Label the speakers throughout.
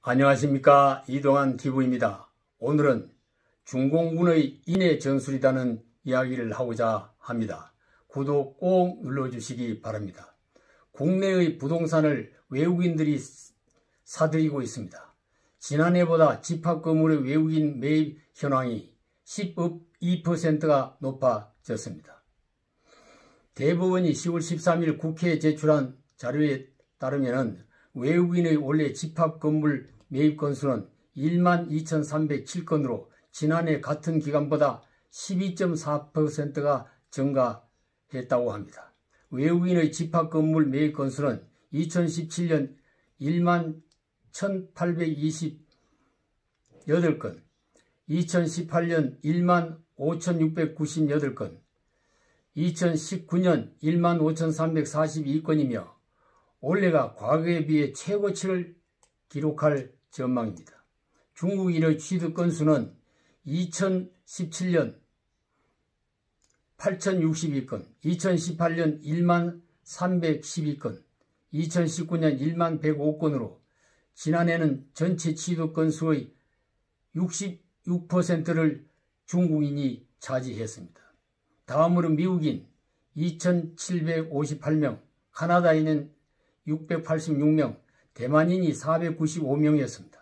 Speaker 1: 안녕하십니까, 이동환 TV입니다. 오늘은 중공군의 인해 전술이라는 이야기를 하고자 합니다. 구독 꼭 눌러주시기 바랍니다. 국내의 부동산을 외국인들이 사들이고 있습니다. 지난해보다 집합건물의 외국인 매입 현황이 12%가 높아졌습니다. 대법원이 10월 13일 국회에 제출한 자료에 따르면 외국인의 원래 집합건물 매입 건수는 12,307건으로 지난해 같은 기간보다 12.4%가 증가했다고 합니다. 외국인의 집합건물 매입 건수는 2017년 11,828건, 2018년 15,698건, 2019년 15,342건이며 올해가 과거에 비해 최고치를 기록할 전망입니다. 중국인의 취득 건수는 2017년 8,062건, 2018년 10,312건, 2019년 10,105건으로 지난해는 전체 취득 건수의 66%를 중국인이 차지했습니다. 다음으로 미국인 2,758명, 카나다인은 686명, 대만인이 495명이었습니다.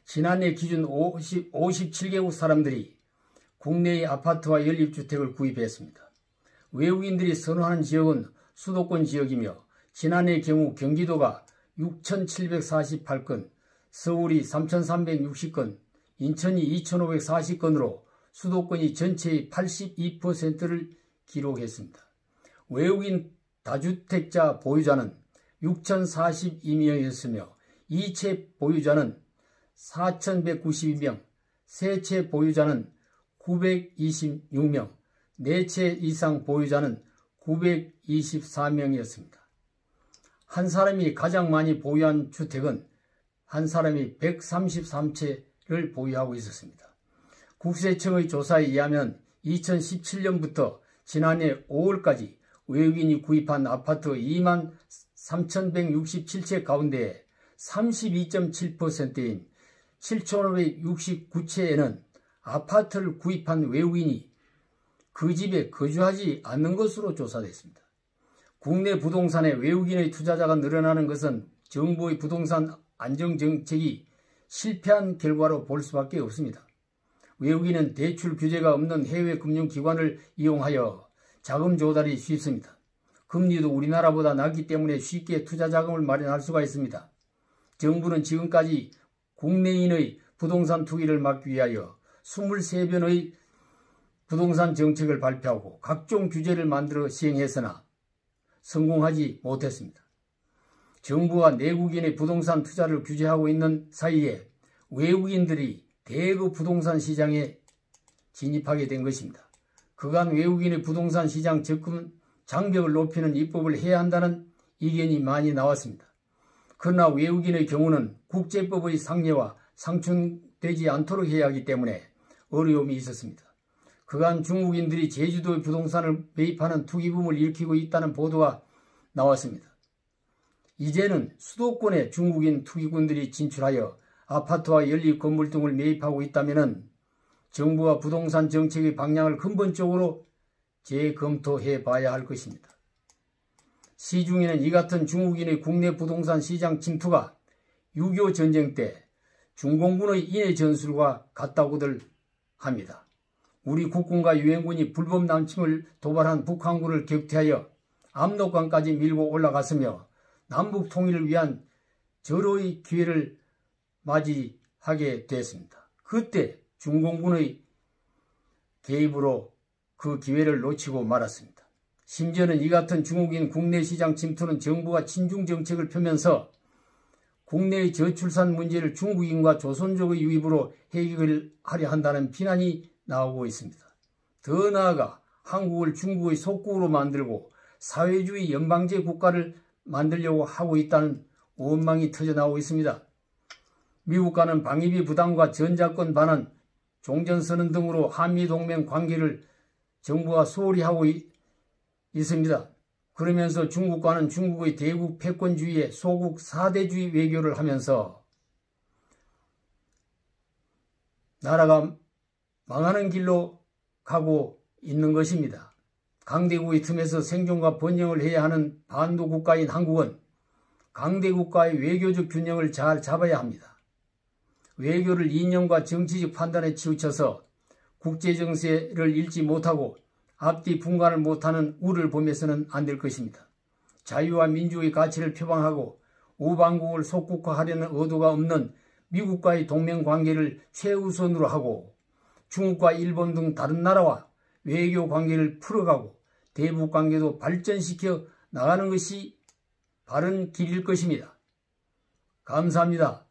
Speaker 1: 지난해 기준 57개국 사람들이 국내의 아파트와 연립주택을 구입했습니다. 외국인들이 선호하는 지역은 수도권 지역이며 지난해 경우 경기도가 6,748건, 서울이 3,360건, 인천이 2,540건으로 수도권이 전체의 82%를 기록했습니다. 외국인 다주택자 보유자는 6,042명이었으며 2채 보유자는 4,192명, 3채 보유자는 926명, 4채 이상 보유자는 924명이었습니다. 한 사람이 가장 많이 보유한 주택은 한 사람이 133채를 보유하고 있었습니다. 국세청의 조사에 의하면 2017년부터 지난해 5월까지 외국인이 구입한 아파트 23,167채 가운데 32.7%인 7,569채에는 아파트를 구입한 외국인이 그 집에 거주하지 않는 것으로 조사됐습니다. 국내 부동산에 외국인의 투자자가 늘어나는 것은 정부의 부동산 안정정책이 실패한 결과로 볼 수밖에 없습니다. 외국인은 대출 규제가 없는 해외 금융기관을 이용하여 자금 조달이 쉽습니다. 금리도 우리나라보다 낮기 때문에 쉽게 투자 자금을 마련할 수가 있습니다. 정부는 지금까지 국내인의 부동산 투기를 막기 위하여 23번의 부동산 정책을 발표하고 각종 규제를 만들어 시행했으나 성공하지 못했습니다. 정부가 내국인의 부동산 투자를 규제하고 있는 사이에 외국인들이 대거 부동산 시장에 진입하게 된 것입니다. 그간 외국인의 부동산 시장 접근 장벽을 높이는 입법을 해야 한다는 의견이 많이 나왔습니다. 그러나 외국인의 경우는 국제법의 상례와 상충되지 않도록 해야 하기 때문에 어려움이 있었습니다. 그간 중국인들이 제주도의 부동산을 매입하는 투기붐을 일으키고 있다는 보도가 나왔습니다. 이제는 수도권에 중국인 투기꾼들이 진출하여 아파트와 연립 건물 등을 매입하고 있다면 정부와 부동산 정책의 방향을 근본적으로 재검토해 봐야 할 것입니다. 시중에는 이 같은 중국인의 국내 부동산 시장 침투가 6.25 전쟁 때 중공군의 인해 전술과 같다고들 합니다. 우리 국군과 유엔군이 불법 남침을 도발한 북한군을 격퇴하여 압록강까지 밀고 올라갔으며 남북 통일을 위한 절호의 기회를 맞이하게 됐습니다. 그때 중공군의 개입으로 그 기회를 놓치고 말았습니다. 심지어는 이 같은 중국인 국내 시장 침투는 정부가 친중 정책을 펴면서 국내의 저출산 문제를 중국인과 조선족의 유입으로 해결하려 한다는 비난이 나오고 있습니다. 더 나아가 한국을 중국의 속국으로 만들고 사회주의 연방제 국가를 만들려고 하고 있다는 원망이 터져나오고 있습니다. 미국과는 방위비 부담과 전자권 반환, 종전선언 등으로 한미동맹 관계를 정부가 소홀히 하고 있습니다. 그러면서 중국과는 중국의 대국 패권주의에 소국 사대주의 외교를 하면서 나라가 망하는 길로 가고 있는 것입니다. 강대국의 틈에서 생존과 번영을 해야 하는 반도 국가인 한국은 강대국가의 외교적 균형을 잘 잡아야 합니다. 외교를 이념과 정치적 판단에 치우쳐서 국제정세를 읽지 못하고 앞뒤 분간을 못하는 우를 보면서는 안 될 것입니다. 자유와 민주의 가치를 표방하고 우방국을 속국화하려는 의도가 없는 미국과의 동맹관계를 최우선으로 하고 중국과 일본 등 다른 나라와 외교관계를 풀어가고 대북관계도 발전시켜 나가는 것이 바른 길일 것입니다. 감사합니다.